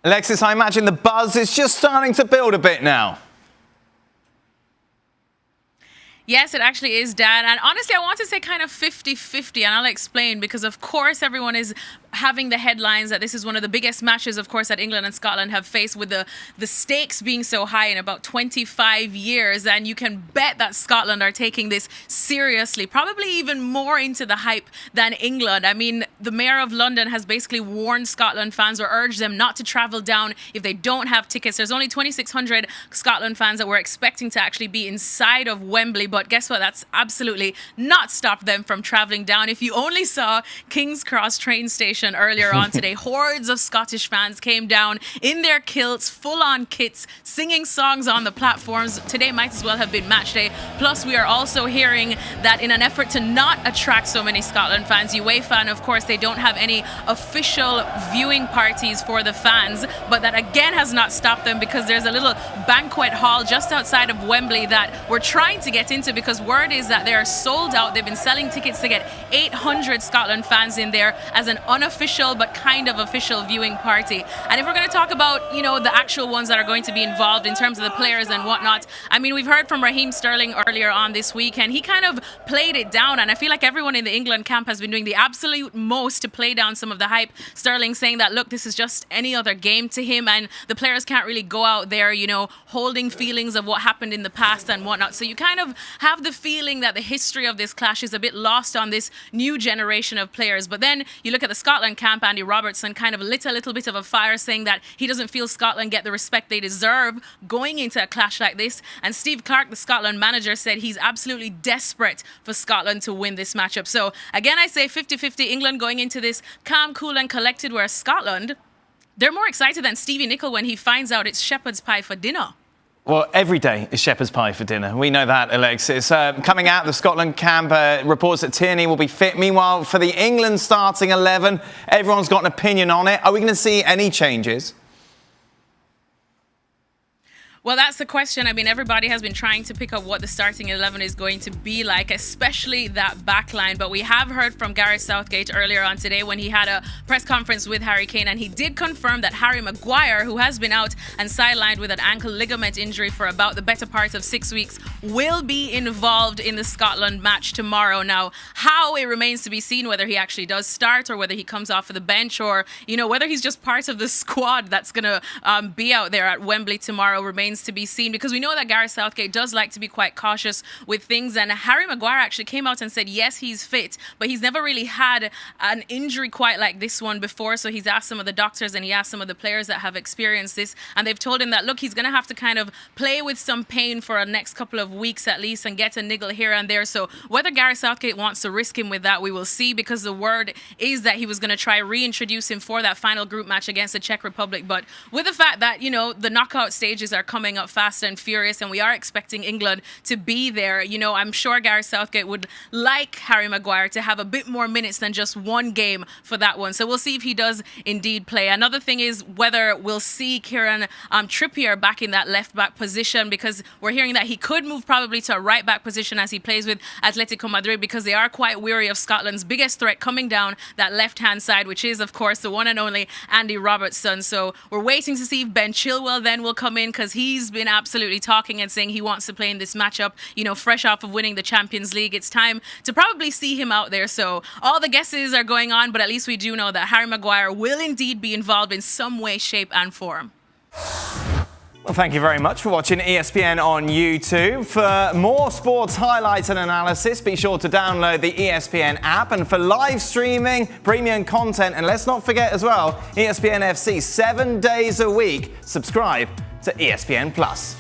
Alexis, I imagine the buzz is just starting to build a bit now. Yes, it actually is, Dan. And honestly, I want to say kind of 50-50, and I'll explain, because of course everyone is having the headlines that this is one of the biggest matches, of course, that England and Scotland have faced, with the stakes being so high in about 25 years. And you can bet that Scotland are taking this seriously, probably even more into the hype than England. I mean, the Mayor of London has basically warned Scotland fans, or urged them not to travel down if they don't have tickets. There's only 2,600 Scotland fans that we're expecting to actually be inside of Wembley. But guess what? That's absolutely not stopped them from traveling down. If you only saw King's Cross train station earlier on today, hordes of Scottish fans came down in their kilts, full-on kits, singing songs on the platforms. Today might as well have been match day. Plus, we are also hearing that in an effort to not attract so many Scotland fans, UEFA, and of course, they don't have any official viewing parties for the fans, but that again has not stopped them, because there's a little banquet hall just outside of Wembley that we're trying to get into, because word is that they are sold out. They've been selling tickets to get 800 Scotland fans in there as an unofficial but kind of official viewing party. And if we're going to talk about, you know, the actual ones that are going to be involved in terms of the players and whatnot, I mean, we've heard from Raheem Sterling earlier on this week, and he kind of played it down, and I feel like everyone in the England camp has been doing the absolute most to play down some of the hype. Sterling saying that, look, this is just any other game to him, and the players can't really go out there, you know, holding feelings of what happened in the past and whatnot. So you kind of have the feeling that the history of this clash is a bit lost on this new generation of players. But then you look at the Scotland camp, Andy Robertson kind of lit a little bit of a fire, saying that he doesn't feel Scotland get the respect they deserve going into a clash like this. And Steve Clarke, the Scotland manager, said he's absolutely desperate for Scotland to win this matchup. So again, I say 50-50, England going into this calm, cool and collected, whereas Scotland, they're more excited than Stevie Nicol when he finds out it's shepherd's pie for dinner. Well, every day is shepherd's pie for dinner. We know that, Alexis. Coming out of the Scotland camp, reports that Tierney will be fit. Meanwhile, for the England starting 11, everyone's got an opinion on it. Are we going to see any changes? Well, that's the question. I mean, everybody has been trying to pick up what the starting 11 is going to be like, especially that back line. But we have heard from Gareth Southgate earlier on today when he had a press conference with Harry Kane, and he did confirm that Harry Maguire, who has been out and sidelined with an ankle ligament injury for about the better part of 6 weeks, will be involved in the Scotland match tomorrow. Now, how, it remains to be seen whether he actually does start or whether he comes off of the bench, or, you know, whether he's just part of the squad that's going to be out there at Wembley tomorrow remains to be seen, because we know that Gareth Southgate does like to be quite cautious with things. And Harry Maguire actually came out and said yes, he's fit, but he's never really had an injury quite like this one before. So he's asked some of the doctors and he asked some of the players that have experienced this, and they've told him that, look, he's going to have to kind of play with some pain for a next couple of weeks at least and get a niggle here and there. So whether Gareth Southgate wants to risk him with that, we will see, because the word is that he was going to try reintroduce him for that final group match against the Czech Republic. But with the fact that, you know, the knockout stages are coming up fast and furious, and we are expecting England to be there, you know, I'm sure Gareth Southgate would like Harry Maguire to have a bit more minutes than just one game for that one. So we'll see if he does indeed play. Another thing is whether we'll see Kieran Trippier back in that left back position, because we're hearing that he could move probably to a right back position as he plays with Atletico Madrid, because they are quite weary of Scotland's biggest threat coming down that left hand side, which is of course the one and only Andy Robertson. So we're waiting to see if Ben Chilwell then will come in, because he's been absolutely talking and saying he wants to play in this matchup, you know, fresh off of winning the Champions League. It's time to probably see him out there. So all the guesses are going on, but at least we do know that Harry Maguire will indeed be involved in some way, shape and form. Well, thank you very much for watching ESPN on YouTube. For more sports highlights and analysis, be sure to download the ESPN app. And for live streaming, premium content, and let's not forget as well, ESPN FC 7 days a week. Subscribe to ESPN Plus.